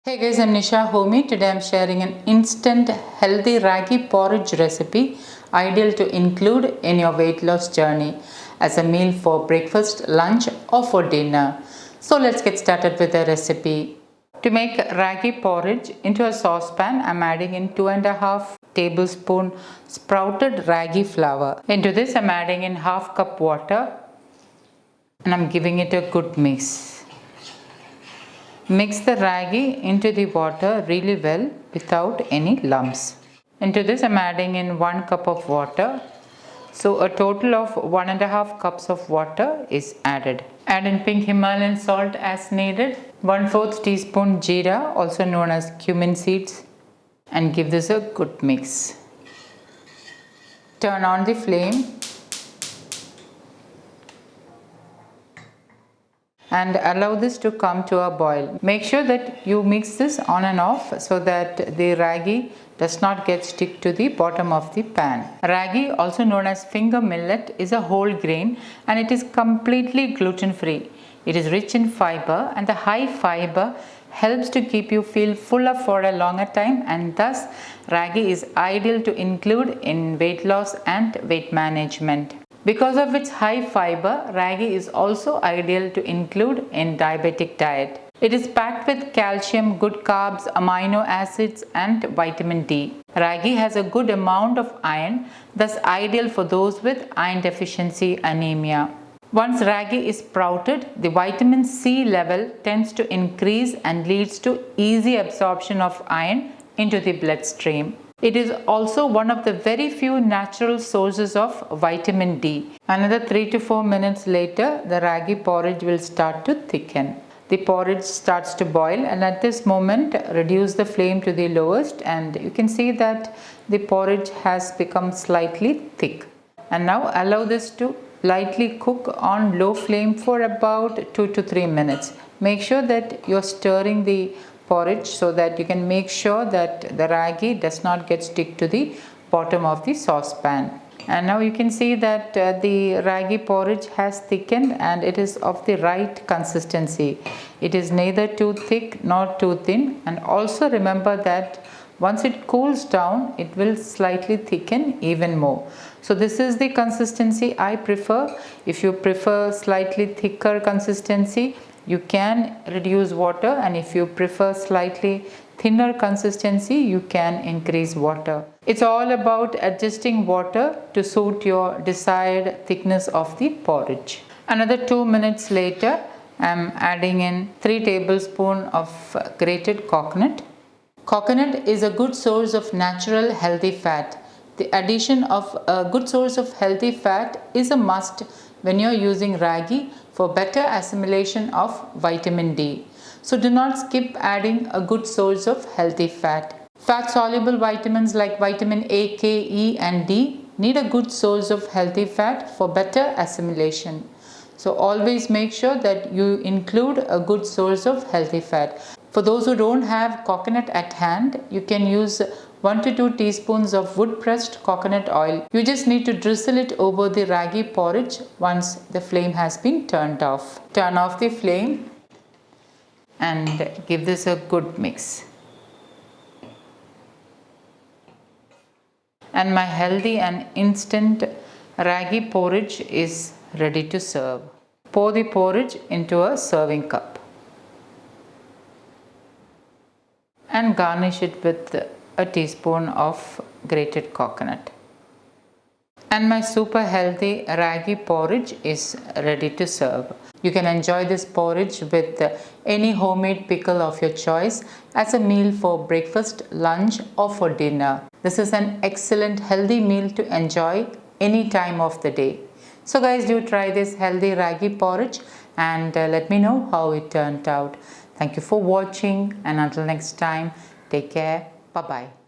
Hey guys, I'm Nisa Homey. Today I'm sharing an instant healthy ragi porridge recipe ideal to include in your weight loss journey as a meal for breakfast, lunch or for dinner. So let's get started with the recipe. To make ragi porridge, into a saucepan I'm adding in 2.5 tablespoon sprouted ragi flour. Into this I'm adding in half cup water and I'm giving it a good mix. Mix the ragi into the water really well without any lumps. Into this I'm adding in 1 cup of water. So a total of 1.5 cups of water is added. Add in pink Himalayan salt as needed. 1/4 teaspoon jeera, also known as cumin seeds, and give this a good mix. Turn on the flame and allow this to come to a boil. Make sure that you mix this on and off so that the ragi does not get stick to the bottom of the pan. Ragi, also known as finger millet, is a whole grain and it is completely gluten free. It is rich in fiber and the high fiber helps to keep you feel fuller for a longer time, and thus ragi is ideal to include in weight loss and weight management. Because of its high fiber, ragi is also ideal to include in diabetic diet. It is packed with calcium, good carbs, amino acids and vitamin D. Ragi has a good amount of iron, thus ideal for those with iron deficiency anemia. Once ragi is sprouted, the vitamin C level tends to increase and leads to easy absorption of iron into the bloodstream. It is also one of the very few natural sources of vitamin D. Another 3 to 4 minutes later, the ragi porridge will start to thicken. The porridge starts to boil, and at this moment reduce the flame to the lowest, and you can see that the porridge has become slightly thick. And now allow this to lightly cook on low flame for about 2 to 3 minutes. Make sure that you're stirring the porridge so that you can make sure that the ragi does not get stick to the bottom of the saucepan. And now you can see that the ragi porridge has thickened and it is of the right consistency. It is neither too thick nor too thin, and also remember that once it cools down, it will slightly thicken even more. So this is the consistency I prefer. If you prefer slightly thicker consistency, you can reduce water, and if you prefer slightly thinner consistency, you can increase water. It's all about adjusting water to suit your desired thickness of the porridge. Another 2 minutes later, I'm adding in 3 tablespoons of grated coconut. Coconut is a good source of natural healthy fat. The addition of a good source of healthy fat is a must when you're using ragi for better assimilation of vitamin D. So do not skip adding a good source of healthy fat. Fat soluble vitamins like vitamin A, K, E and D need a good source of healthy fat for better assimilation. So always make sure that you include a good source of healthy fat. For those who don't have coconut at hand, you can use 1 to 2 teaspoons of wood pressed coconut oil. You just need to drizzle it over the ragi porridge once the flame has been turned off. Turn off the flame and give this a good mix. And my healthy and instant ragi porridge is ready to serve. Pour the porridge into a serving cup and garnish it with a teaspoon of grated coconut. And my super healthy ragi porridge is ready to serve. You can enjoy this porridge with any homemade pickle of your choice as a meal for breakfast, lunch or for dinner. This is an excellent healthy meal to enjoy any time of the day. So guys, do try this healthy ragi porridge and let me know how it turned out. Thank you for watching, and until next time, take care. Bye-bye.